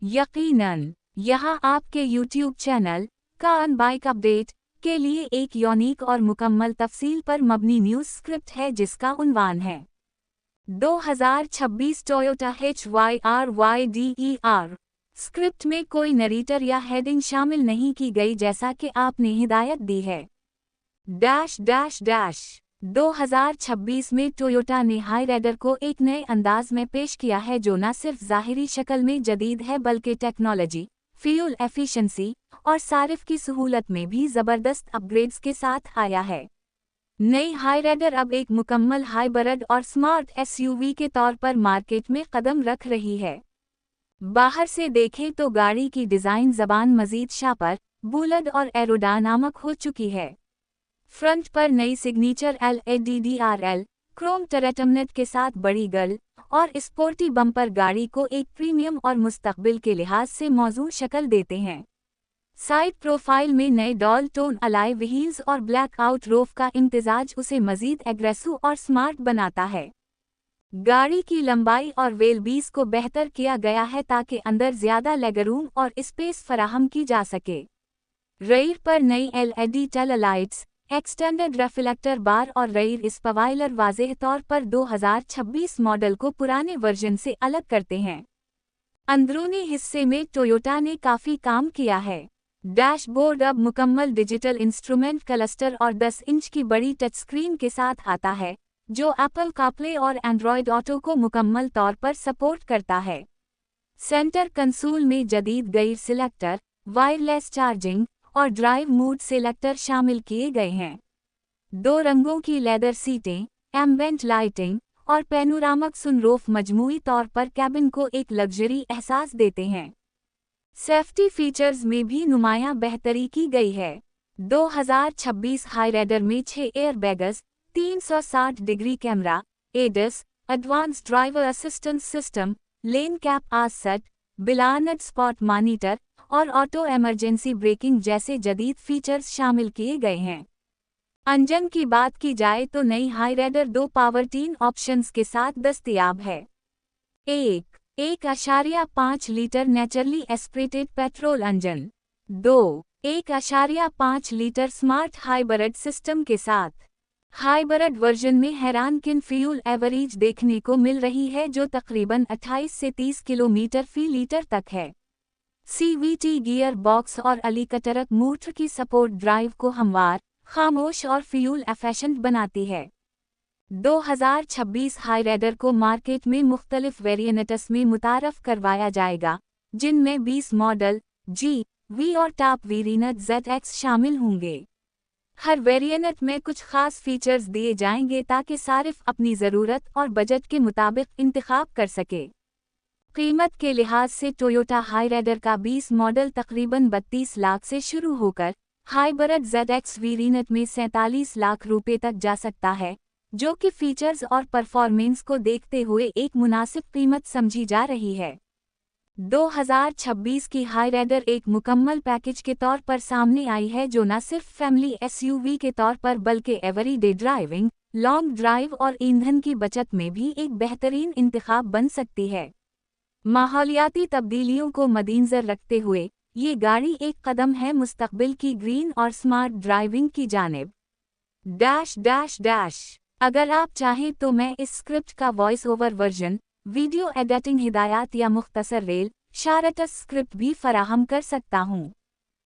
यकीनन, यहाँ आपके YouTube चैनल का बाइक अपडेट के लिए एक यूनिक और मुकम्मल तफसील पर मबनी न्यूज़ स्क्रिप्ट है जिसका उन्वान है 2026 टोयोटा HYRYDER। स्क्रिप्ट में कोई नरेटर या हेडिंग शामिल नहीं की गई जैसा कि आपने हिदायत दी है। 2026 में टोयोटा ने हाईराइडर को एक नए अंदाज में पेश किया है जो न सिर्फ ज़ाहिरी शक्ल में जदीद है बल्कि टेक्नोलॉजी, फ्यूल एफिशिएंसी और सारिफ की सहूलत में भी ज़बरदस्त अपग्रेड्स के साथ आया है। नई हाईराइडर अब एक मुकम्मल हाइब्रिड और स्मार्ट एसयूवी के तौर पर मार्केट में कदम रख रही है। बाहर से देखें तो गाड़ी की डिज़ाइन ज़बान मज़ीद शापर, बुलंद और एरोडायनामिक हो चुकी है। फ्रंट पर नई सिग्नेचर LEDDRL क्रोम टरेटमनेट के साथ बड़ी गल और स्पोर्टी बम्पर गाड़ी को एक प्रीमियम और मुस्तकबिल के लिहाज से मौजूद शक्ल देते हैं। साइड प्रोफाइल में नए डॉल टोन अलाई व्हील्स और ब्लैक आउट रूफ का इम्तिजाज उसे मजीद एग्रेसिव और स्मार्ट बनाता है। गाड़ी की लंबाई और व्हीलबेस को बेहतर किया गया है ताकि अंदर ज़्यादा लेगरूम और स्पेस फराहम की जा सके। रेयर पर नई LED tail lights, extended reflector bar और रेयर स्पॉइलर वाज़ेह तौर पर 2026 मॉडल को पुराने वर्जन से अलग करते हैं। अंदरूनी हिस्से में टोयोटा ने काफ़ी काम किया है। डैशबोर्ड अब मुकम्मल डिजिटल इंस्ट्रूमेंट क्लस्टर और 10 इंच की बड़ी टच स्क्रीन के साथ आता है जो एप्पल कारप्ले और एंड्रॉयड ऑटो को मुकम्मल तौर पर सपोर्ट करता है। सेंटर कंसोल में जदीद गियर सिलेक्टर, वायरलेस चार्जिंग और ड्राइव मोड सिलेक्टर शामिल किए गए हैं। 2 रंगों की लेदर सीटें, एम्बिएंट लाइटिंग और पैनोरामिक सनरूफ मजमूई तौर पर कैबिन को एक लग्जरी एहसास देते हैं। सेफ्टी फीचर्स में भी नुमायां बेहतरी की गई है। 2026 हाईराइडर में 6 airbags, 360 degree camera, ADAS, advance driver assistance system, lane keep assist, blind spot monitor और ऑटो इमरजेंसी ब्रेकिंग जैसे जदीद फीचर्स शामिल किए गए हैं। इंजन की बात की जाए तो नई हाईराइडर 2 पावरट्रेन ऑप्शंस के साथ दस्तयाब है। 1.5 litre naturally aspirated petrol engine, 1.5 litre smart hybrid system के साथ। हाइब्रिड वर्जन में हैरानकुन फ्यूल एवरेज देखने को मिल रही है जो तकरीबन 28 से 30 किलोमीटर फी लीटर तक है। CVT गियर बॉक्स और अलीकटरक मोटर की सपोर्ट ड्राइव को हमवार, खामोश और फ्यूल एफिशिएंट बनाती है। 2026 हाईराइडर को मार्केट में मुख्तलिफ वेरिएंट्स में मुतारफ करवाया जाएगा जिनमें 20 मॉडल G, V और टॉप वेरिएंट ZX शामिल होंगे। हर वेरिएंट में कुछ खास फीचर्स दिए जाएंगे ताकि सारिफ अपनी ज़रूरत और बजट के मुताबिक इंतखाब कर सके। कीमत के लिहाज से टोयोटा हाईराइडर का 20 मॉडल तकरीबन 32 लाख से शुरू होकर हाइब्रिड ZX वेरिएंट में 47 लाख रुपए तक जा सकता है, जो कि फीचर्स और परफॉर्मेंस को देखते हुए एक मुनासिब कीमत समझी जा रही है। 2026 की हाईराइडर एक मुकम्मल पैकेज के तौर पर सामने आई है जो न सिर्फ फैमिली SUV के तौर पर बल्कि एवरीडे ड्राइविंग, लॉन्ग ड्राइव और ईंधन की बचत में भी एक बेहतरीन इंतखाब बन सकती है। माहौलियाती तब्दीलियों को मद्देनज़र रखते हुए ये गाड़ी एक कदम है मुस्तकबिल की ग्रीन और स्मार्ट ड्राइविंग की जानिब। अगर आप चाहें तो मैं इस स्क्रिप्ट का voice over version, video editing हिदायत या मुख्तसर रेल शारटस स्क्रिप्ट भी फराहम कर सकता हूँ।